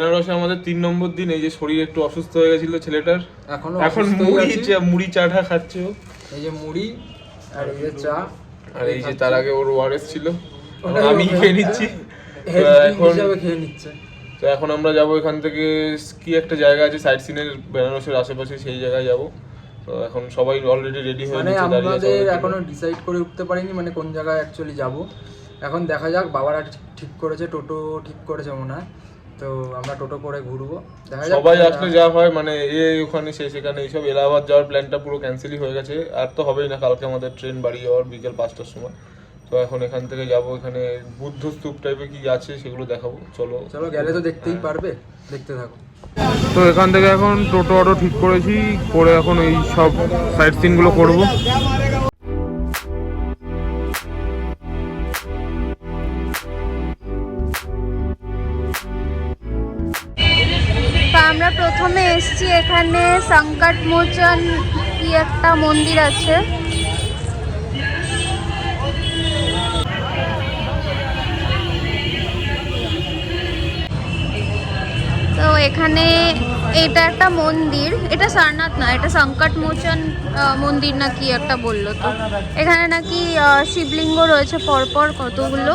বেনারসে আমাদের 3 নম্বর দিন। এই যে শরীর একটু অসুস্থ হয়ে গেছিল ছেলেটার, এখন মুড়ি চাটা খাচ্ছে ও। এই যে মুড়ি আর এই যে চা, আর এই যে তার আগে ওর ওআরএস ছিল, আমি খেয়ে নিচ্ছি। তো এখন আমরা যাবো এখান থেকে, কি একটা জায়গা আছে সাইট সিনের বেনারসের আশেপাশে, সেই জায়গায় যাবো। তো এখন সবাই অলরেডি রেডি হয়ে নিচ্ছে, দাঁড়িয়ে আছে। আমাদের এখনো ডিসাইড করে উঠতে পারিনি মানে কোন জায়গায় অ্যাকচুয়ালি যাব। এখন দেখা যাক, বাবারা ঠিক করেছে, টোটো ঠিক করেছে মনে হয়, তো আমরা টোটো করে ঘুরবো। দেখা যাক সবাই আসলে যা হয়, মানে ওখানে সে সেখানে এইসব। এলাহাবাদ যাওয়ার প্ল্যানটা পুরো ক্যান্সেলই হয়ে গেছে, আর তো হবেই না। কালকে আমাদের ট্রেন বাড়ি যাওয়ার বিকেল 5টার সময়। তো এখন এখান থেকে যাবো, এখানে বুদ্ধ স্তূপ টাইপের কি আছে সেগুলো দেখাবো। চলো গেলে তো দেখতেই পারবে, দেখতে থাকো। তো এখান থেকে এখন টোটো অটো ঠিক করেছি, করে এখন এই সব সাইট সিনগুলো করবো। আমরা প্রথমে এসেছি এখানে সংকট মোচন কি একটা মন্দির আছে, তো এখানে এটা একটা মন্দির, এটা সারনাথ না, এটা সংকট মোচন মন্দির না কি একটা বললো। তো এখানে নাকি শিবলিঙ্গ রয়েছে পরপর কতগুলো।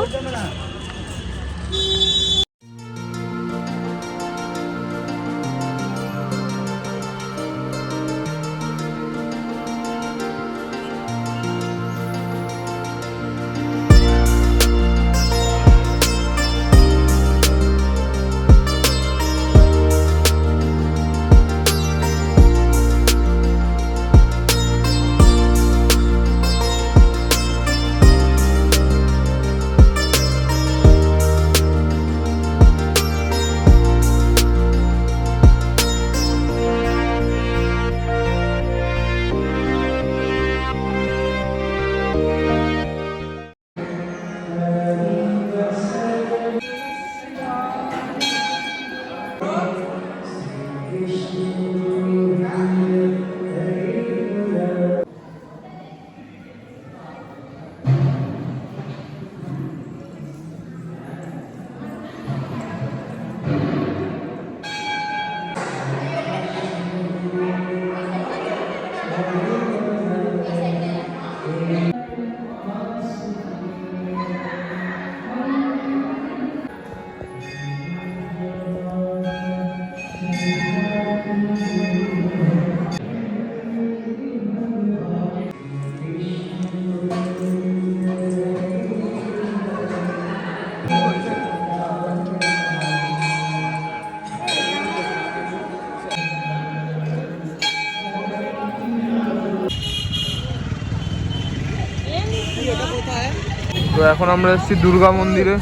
তো এখন আমরা এসেছি দুর্গা মন্দিরে।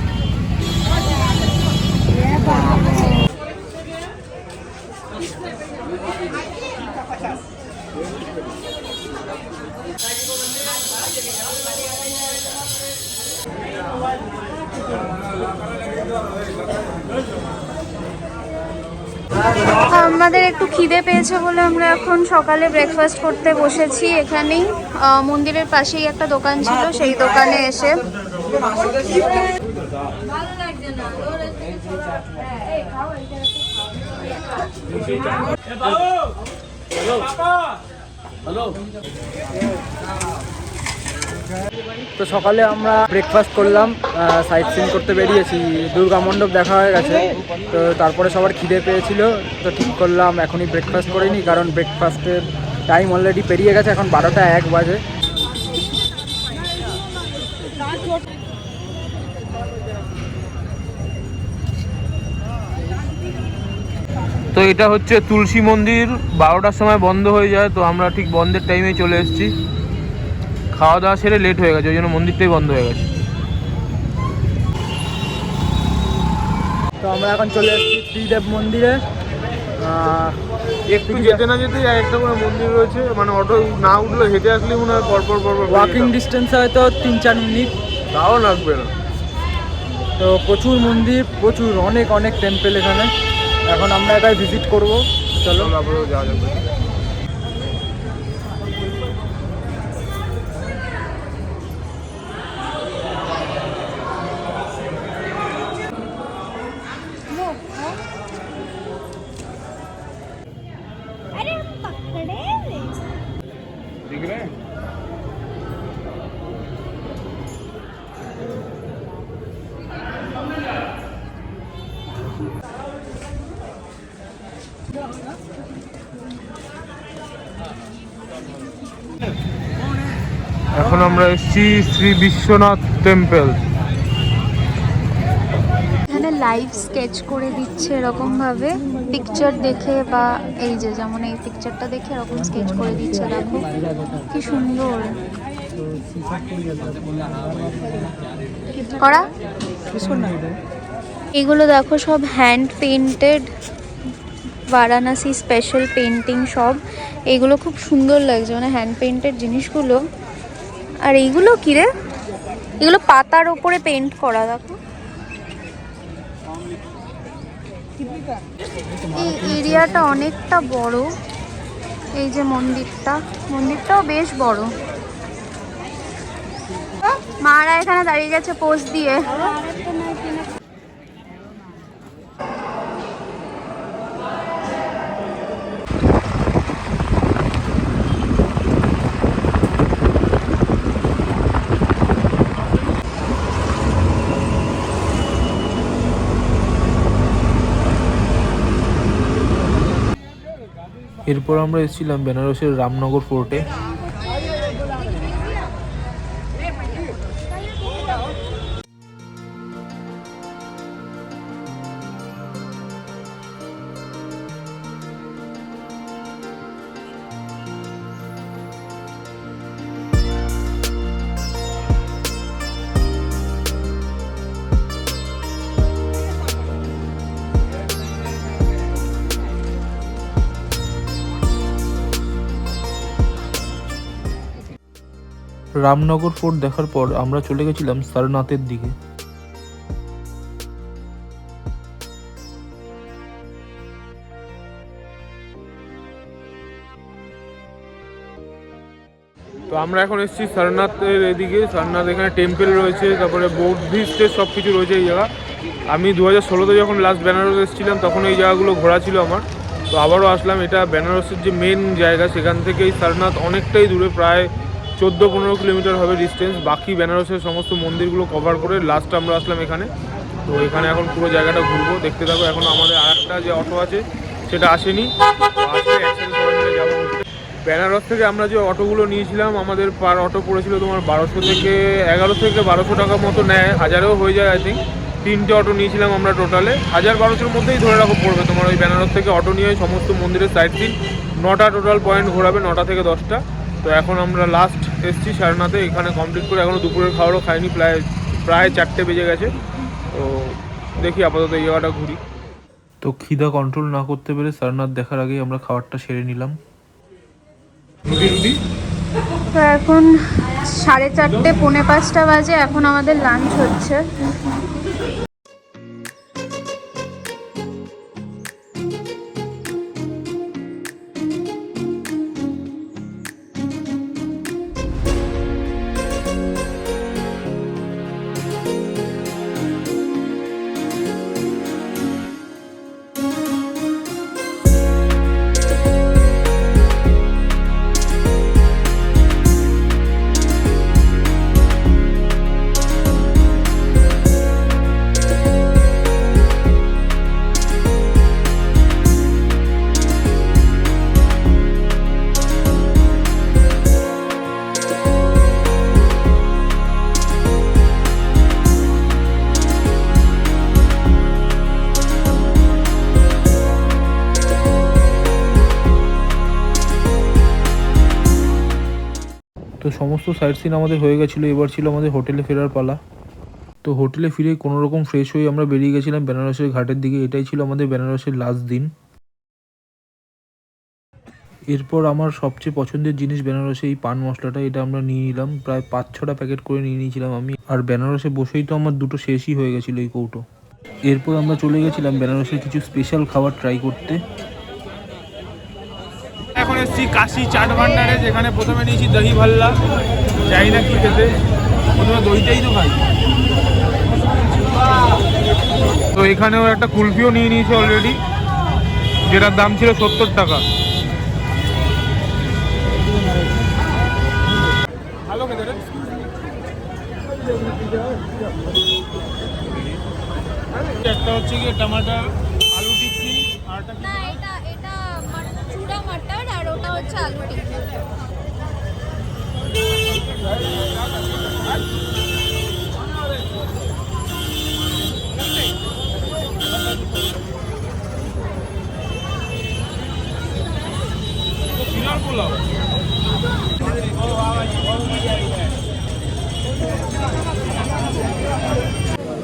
আমাদের একটু খিদে পেয়েছে বলে আমরা এখন সকালে ব্রেকফাস্ট করতে বসেছি। এখানেই মন্দিরের পাশেই একটা দোকান ছিল, সেই দোকানে এসে তো সকালে আমরা ব্রেকফাস্ট করলাম, সাইট সিন করতে বেরিয়েছি, দুর্গা মণ্ডপ দেখা হয়ে গেছে। তো তারপরে সবার খিদে পেয়েছিল, তো ঠিক করলাম এখনই ব্রেকফাস্ট করে নিই, কারণ ব্রেকফাস্টের টাইম অলরেডি পেরিয়ে গেছে, এখন 12টা 1 বাজে। তো এটা হচ্ছে তুলসী মন্দির, 12টার সময় বন্ধ হয়ে যায়। তো আমরা ঠিক বন্ধের টাইমে চলে এসেছি, খাওয়া দাওয়া সেরে লেট হয়ে গেছে, ওই জন্য মন্দিরটাই বন্ধ হয়ে গেছে। তো আমরা এখন চলে এসেছি ত্রিদেব মন্দিরে। একটু যেতে না যেতে একটা করে মন্দির রয়েছে, মানে অটো না উঠলে হেঁটে আসলে মনে হয় পরপর ওয়াকিং ডিস্টেন্স হয়তো 3-4 মিনিট, তাও লাগবে না। তো প্রচুর মন্দির, প্রচুর অনেক অনেক টেম্পল এখানে। এখন আমরা এটাই ভিজিট করব, চলো তারপরেও যাওয়া যাবে। এখন আমরা এসেছি শ্রী বিশ্বনাথ টেম্পল। এখানে লাইভ স্কেচ করে দিচ্ছে এরকম ভাবে, পিকচার দেখে বা এই যে যেমন এই পিকচারটা দেখে এরকম স্কেচ করে দিচ্ছে। দেখো কি সুন্দর করা। এগুলো দেখো সব hand painted, Varanasi special painting সব। এগুলো খুব সুন্দর লাগছে, মানে হ্যান্ড পেইন্টেড জিনিসগুলো। আর এইগুলো কি রে, এগুলো পাতার ওপরে পেইন্ট করা। দেখো এই এরিয়াটা অনেকটা বড়। এই যে মন্দিরটাও বেশ বড়। মারা এখানে দাঁড়িয়ে গেছে পোজ দিয়ে। এরপর আমরা এসেছিলাম বেনারসের রামনগর ফোর্টে। রামনগর ফোর্ট দেখার পর আমরা চলে গেছিলাম সারনাথের দিকে। তো আমরা এখন এসেছি সারনাথের এদিকে। সারনাথ এখানে টেম্পল রয়েছে, তারপরে বৌদ্ধিস্টের সব কিছু রয়েছে এই জায়গা। আমি 2016-তে যখন লাস্ট বেনারস এসেছিলাম তখন এই জায়গাগুলো ঘোরা ছিল আমার। তো আবারও আসলাম। এটা বেনারসের যে মেন জায়গা, সেখান থেকে এই সারনাথ অনেকটাই দূরে, প্রায় 14-15 কিলোমিটার হবে ডিস্টেন্স। বাকি বেনারসের সমস্ত মন্দিরগুলো কভার করে লাস্ট আমরা আসলাম এখানে। তো এখানে এখন পুরো জায়গাটা ঘুরবো, দেখতে থাকো। এখন আমাদের আরেকটা যে অটো আছে সেটা আসেনি, যাবো। বেনারস থেকে আমরা যে অটোগুলো নিয়েছিলাম, আমাদের পার অটো পড়েছিল তোমার 1100 থেকে 1200 টাকা মতো নেয়, 1000-ও হয়ে যায় আই থিঙ্ক। 3টে অটো নিয়েছিলাম আমরা, টোটালে 1000-1200-এর মধ্যেই ধরে রাখো পড়বে তোমার। ওই বেনারস থেকে অটো নিয়ে সমস্ত মন্দিরের সাইড সিন 9টা টোটাল পয়েন্ট ঘোরাবে, 9টা থেকে 10টা। তো এখন আমরা লাস্ট এসছি সারনাথে, এখানে কমপ্লিট করে এখনও দুপুরের খাবারও খাইনি, প্রায় 4টে বেজে গেছে। তো দেখি আপাতত এই জায়গাটা ঘুরি। তো খিদা কন্ট্রোল না করতে পেরে সারনাথ দেখার আগেই আমরা খাবারটা সেরে নিলাম। তো এখন 4:30, 4:45 বাজে। এখন আমাদের লাঞ্চ হচ্ছে। তো সমস্ত সাইট সিন আমাদের হয়ে গেছিলো, এবার ছিল আমাদের হোটেলে ফেরার পালা। তো হোটেলে ফিরে কোনো রকম ফ্রেশ হয়ে আমরা বেরিয়ে গেছিলাম বেনারসের ঘাটের দিকে। এটাই ছিল আমাদের বেনারসের লাস্ট দিন। এরপর আমার সবচেয়ে পছন্দের জিনিস বেনারসে এই পান মশলাটা, এটা আমরা নিয়ে নিলাম। প্রায় 5-6টা প্যাকেট করে নিয়ে নিয়েছিলাম আমি। আর বেনারসে বসেই তো আমার 2টো শেষই হয়ে গেছিলো এই কৌটো। এরপর আমরা চলে গেছিলাম বেনারসের কিছু স্পেশাল খাবার ট্রাই করতে। এখন এসেছি কাশি চাট ভান্ডারে, যেখানে প্রথমে নিয়েছি দহি ভাল্লা। যাই না কি খেতে, প্রথমে দইটাই তো খাই। তো এখানেও একটা কুলফিও নিয়ে নিয়েছে অলরেডি, যেটার দাম ছিল 70 টাকা। ভালো খেতে রে। একটা হচ্ছে কি টমাটার আলু টিক্কি, আর একটা কি? এটা মাটার আর ওটা হচ্ছে আলু টিক্কি।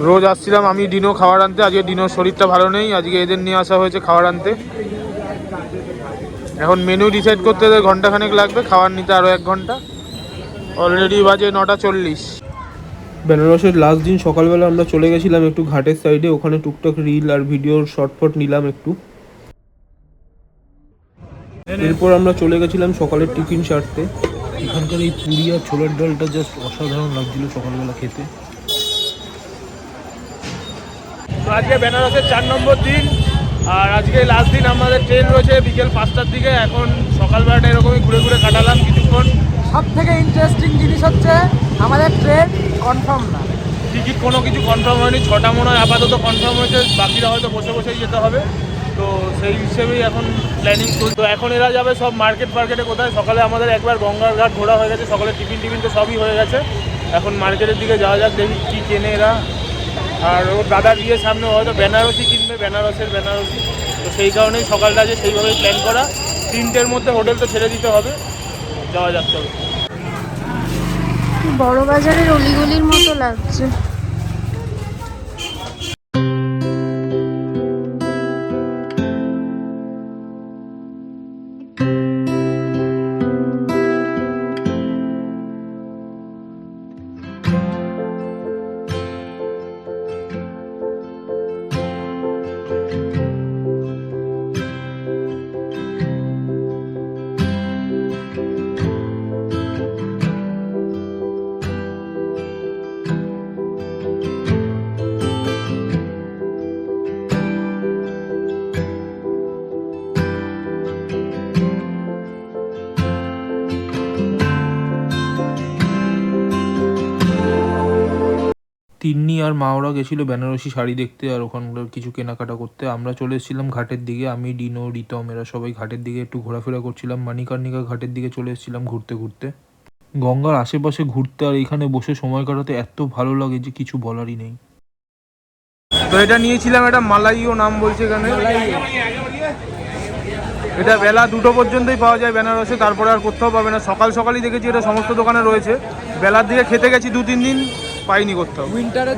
রোজ আসছিলাম আমি ডিনো খাবার আনতে, আজকে ডিনোর শরীরটা ভালো নেই, আজকে এদের নিয়ে আসা হয়েছে খাবার আনতে। এখন মেনু ডিসাইড করতে ঘন্টাখানেক লাগবে, খাবার নিতে আরও 1 ঘন্টা। অলরেডি বাজে 9:40। বেনারসের লাস্ট দিন সকালবেলা আমরা চলে গেছিলাম একটু ঘাটের সাইডে, ওখানে টুকটাক রিল আর ভিডিওর শর্টফট নিলাম একটু। এরপর আমরা চলে গেছিলাম সকালের টিফিন সারতে। এখানকার এই পুরি আর ছোলার ডালটা জাস্ট অসাধারণ লাগছিল সকালবেলা খেতে। তো আজকে বেনারসের 4 নম্বর দিন, আর আজকে লাস্ট দিন আমাদের ট্রেন রয়েছে বিকেল 5টার দিকে। এখন সকালবেলাটা এরকমই ঘুরে ঘুরে কাটালাম কিছুক্ষণ। সব থেকে ইন্টারেস্টিং জিনিস হচ্ছে আমাদের ট্রেন কনফার্ম না, টিকিট কোনো কিছু কনফার্ম হয়নি। 6টা মনে হয় আপাতত কনফার্ম হয়েছে, বাকিরা হয়তো বসে বসেই যেতে হবে। তো সেই হিসেবেই এখন প্ল্যানিং চলছে। তো এখন এরা যাবে সব মার্কেটে কোথায়। সকালে আমাদের একবার গঙ্গার ঘাট ঘোরা হয়ে গেছে, সকালে টিফিন তো সবই হয়ে গেছে। এখন মার্কেটের দিকে যাওয়া যাক, দেখি কী কেনে এরা। আর ওর দাদার বিয়ের সামনে হয়তো বেনারসি কিনবে, বেনারসি। তো সেই কারণেই সকালটা যে সেইভাবেই প্ল্যান করা। 3টের মধ্যে হোটেল তো ছেড়ে দিতে হবে, যাওয়া যাক তবে। বড় বাজারের অলিগলির মতো লাগছে। তিন্নি আর মাওরা গেছিলো বেনারসি শাড়ি দেখতে আর ওখানকার কিছু কেনাকাটা করতে। আমরা চলে এসেছিলাম ঘাটের দিকে, আমি, ডিনো, রিতম এরা সবাই ঘাটের দিকে একটু ঘোরাফেরা করছিলাম। মানিকর্ণিকা ঘাটের দিকে চলে এসেছিলাম ঘুরতে ঘুরতে। গঙ্গার আশেপাশে ঘুরতে আর এখানে বসে সময় কাটাতে এত ভালো লাগে যে কিছু বলারই নেই। তো এটা নিয়েছিলাম, এটা মালাইও নাম বলছে এখানে। এটা বেলা 2টো পর্যন্তই পাওয়া যায় বেনারসে, তারপরে আর কোথাও পাবে না। সকালই দেখেছি এটা সমস্ত দোকানে রয়েছে। বেলার দিকে খেতে গেছি 2-3 দিন, পাইনি কোথাও। উইন্টারে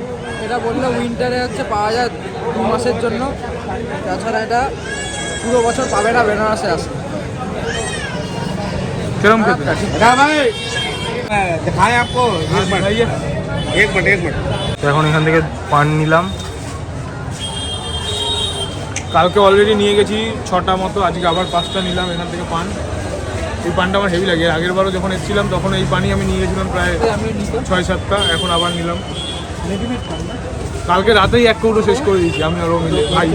এটা বললো উইন্টারে হচ্ছে পাওয়া যায় 2 মাসের জন্য, তাছাড়া এটা পুরো বছর পাবে না বেনারসে আসলে। কিরম খেতে? এখন এখান থেকে পান নিলাম। কালকে অলরেডি নিয়ে গেছি 6টা মতো, আজকে আবার 5টা নিলাম এখান থেকে পান। এই পানটা আমার হেভি লাগে, আগের বারও যখন এসেছিলাম তখন এই পানই আমি নিয়ে গেছিলাম প্রায় 6-7টা, এখন আবার নিলাম। কালকে রাতেই 1 কৌটো শেষ করে দিয়েছি আমি আরও মিলে ভাই।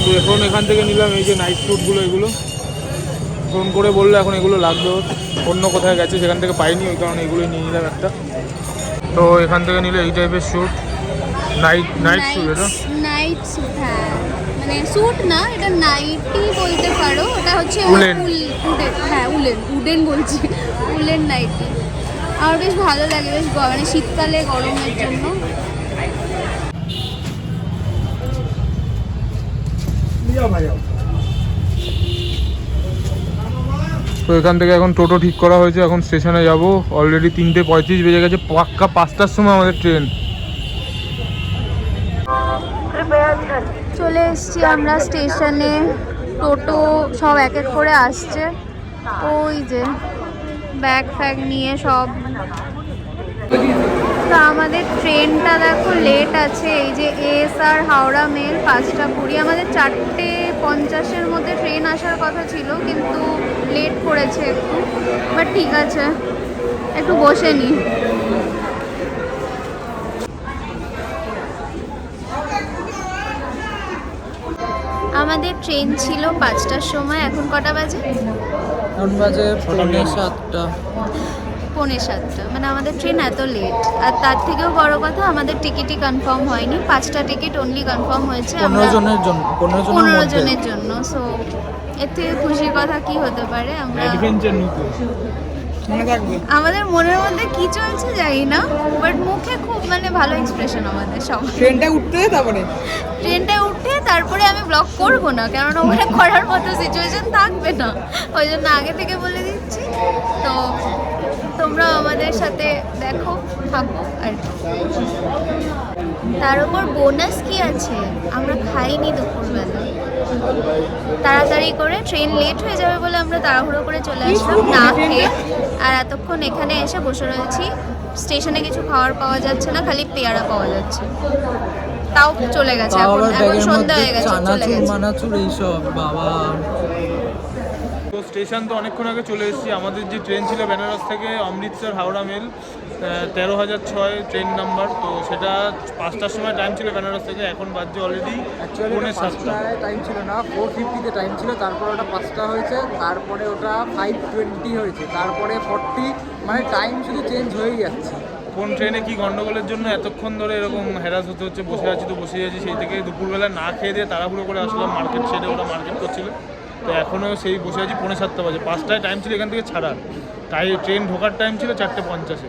তো এখন এখান থেকে নিলাম এই যে নাইট স্যুটগুলো, এগুলো ফোন করে বললো এখন এগুলো লাগবে, অন্য কোথায় গেছে সেখান থেকে পাইনি, ওই কারণে এগুলোই নিয়ে নিলাম একটা। তো এখান থেকে নিলে এই টাইপের স্যুট, নাইট স্যুট। এটা নাইট স্যুট, হ্যাঁ মানে স্যুট না, এটা নাইটি বলতে পারো। এটা হচ্ছে উলেন। হ্যাঁ উডেন বলছি, উলেন নাইটি। আমার বেশ ভালো লাগে, বেশ মানে শীতকালে গরমের জন্য। তো এখান থেকে এখন টোটো ঠিক করা হয়েছে, এখন স্টেশনে যাব। অলরেডি 3:35 বেজে গেছে, পাক্কা 5টার সময় আমাদের ট্রেন। চলে এসেছি আমরা স্টেশনে, টোটো সব এক এক করে আসছে। ওই যে ব্যাগ ফ্যাগ নিয়ে সব। তো আমাদের ট্রেনটা দেখো লেট আছে, এই যে এসআর হাওড়া মেল 5টা 20। আমাদের 4:50-এর মধ্যে ট্রেন আসার কথা ছিল, কিন্তু লেট করেছে একটু, বাট ঠিক আছে একটু বসে নিই। আমাদের ট্রেন ছিল 5টার সময়, এখন কটা বাজে? এখন বাজে 6:45। পৌনে 7টা, মানে আমাদের ট্রেন এত লেট। আর তার থেকেও বড় কথা, আমাদের টিকিটই কনফার্ম হয়নি, 5টা টিকিট অনলি কনফার্ম হয়েছে 15 জনের জন্য, 15 জনের জন্য। সো এর থেকে খুশির কথা কি হতে পারে। আমরা আমাদের মনের মধ্যে কি চলছে জানি না, বাট মুখে খুব মানে ভালো এক্সপ্রেশন আমাদের সব। ট্রেনটা উঠে তারপরে আমি ব্লগ করব না, কারণ ওখানে করার মতো সিচুয়েশন থাকবে না, ওই জন্য আগে থেকে বলে দিচ্ছি। তো তোমরা আমাদের সাথে দেখো, থাকো আর কি। তার উপর বোনাস কি আছে, আমরা খাইনি দুপুরবেলা, তাড়াতাড়ি করে ট্রেন লেট হয়ে যাবে বলে আমরা তাড়াহুড়ো করে চলে আসলাম না খেয়ে। আর এতক্ষণ এখানে এসে বসে রয়েছি, স্টেশনে কিছু খাওয়ার পাওয়া যাচ্ছে না, খালি পেয়ারা পাওয়া যাচ্ছে, তাও চলে গেছে, এখন সন্ধ্যা হয়ে গেছে, চলে গেছে। তো স্টেশন তো অনেকক্ষণ আগে চলে এসেছি। আমাদের যে ট্রেন ছিল বেনারস থেকে Amritsar Howrah mail 13,006 train number, তো সেটা 5টার সময় টাইম ছিল বেনারস থেকে, এখন বাজছে অলরেডি পৌনে 7টা। টাইম ছিল না, 4:50-তে টাইম ছিল, তারপরে ওটা 5টা হয়েছে, তারপরে ওটা 5:20 হয়েছে, তারপরে 40, মানে টাইম শুধু চেঞ্জ হয়েই যাচ্ছে। কোন ট্রেনে কি গন্ডগোলের জন্য এতক্ষণ ধরে এরকম হ্যারাস হতে হচ্ছে, বসে আছি তো বসে আছি, সেই থেকে দুপুরবেলা না খেয়ে দিয়ে তাড়াহুড়ো করে আসলাম মার্কেট ছেড়ে, ওরা মার্কেট করছিল, তো এখনও সেই বসে আছি। পৌনে 7টা বাজে, 5টায় টাইম ছিল এখান থেকে ছাড়ার, তাই ট্রেন ঢোকার টাইম ছিল 4:50-এ,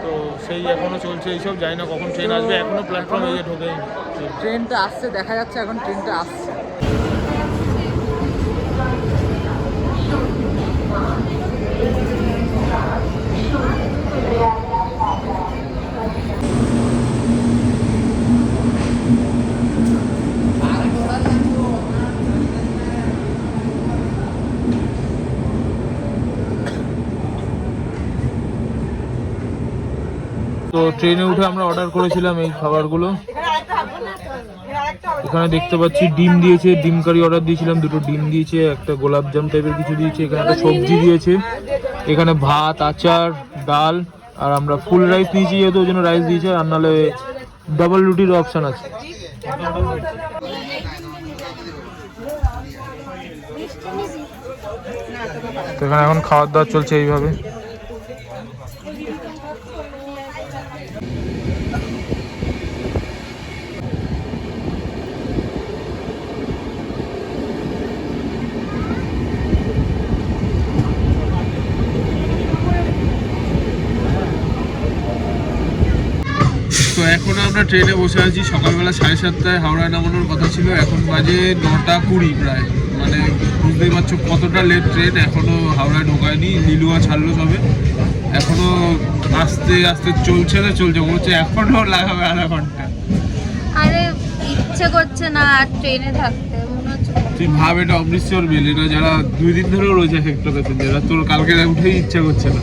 তো সেই এখনও চলছে এইসব, জানি না কখন ট্রেন আসবে, এখনও প্ল্যাটফর্মে গিয়ে ঢোকেই। ট্রেনটা আসছে, দেখা যাচ্ছে এখন ট্রেনটা আসছে। তো ট্রেনে উঠে আমরা অর্ডার করেছিলাম এই খাবারগুলো। এখানে দেখতে পাচ্ছি ডিম দিয়েছে, ডিম কারি অর্ডার দিয়েছিলাম, 2টো ডিম দিয়েছে, একটা গোলাপজাম টাইপের কিছু দিয়েছে, এখানে একটা সবজি দিয়েছে, এখানে ভাত, আচার, ডাল, আর আমরা ফুল রাইস নিয়েছি যেহেতু ওই জন্য রাইস দিয়েছে, আর নাহলে ডাবল রুটির অপশান আছে। তো এখানে এখন খাওয়ার দাওয়ার চলছে এইভাবে। তো এখন আমরা ট্রেনে বসে আছি, সকালবেলা 7:30টায় হাওড়ায় নামানোর কথা ছিল, এখন বাজে 9:20 প্রায়, মানে বুঝতেই পারছো কতটা লেট ট্রেন, এখনো হাওড়ায় ঢোকায়নি, লিলুয়া ছাড়লো সবে, এখনো আস্তে আস্তে চলছে, মনে হচ্ছে এখনো লাগাবে আধা ঘন্টা। আরে ইচ্ছে করছে না আর ট্রেনে থাকতে, মনে হচ্ছে। তুই ভাব, এটা অমৃতসর মেল, এটা যারা 2 দিন ধরেও রয়েছে একটা প্যাসেঞ্জার, তোর কালকে উঠেই ইচ্ছা করছে না।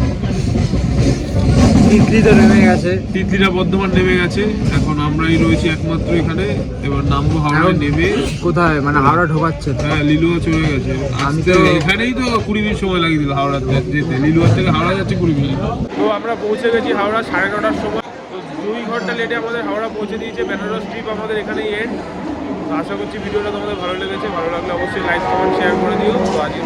তিতলিটা নেমে গেছে, তিতলিটা বর্ধমান নেমে গেছে, এখন আমরাই রয়েছি একমাত্র এখানে, এবার নামবো হাওড়ায় নেমে। কোথায়, মানে হাওড়া ঢোকাচ্ছে? হ্যাঁ, লিলুয়া চলে গেছে, আমি তো এখানেই তো 20 মিনিট সময় লাগিয়ে দিল হাওড়া যেতে, লিলুয়া থেকে হাওড়া যাচ্ছে 20 মিনিট। তো আমরা পৌঁছে গেছি হাওড়া 9:30টার সময়, তো 2 ঘন্টা লেটে আমাদের হাওড়া পৌঁছে দিয়েছে। বেনারস ট্রিপ আমাদের এখানেই এন্ড। আশা করছি ভিডিওটা তোমাদের ভালো লেগেছে, ভালো লাগলে অবশ্যই লাইক, কমেন্ট, শেয়ার করে দিও। তো আজকে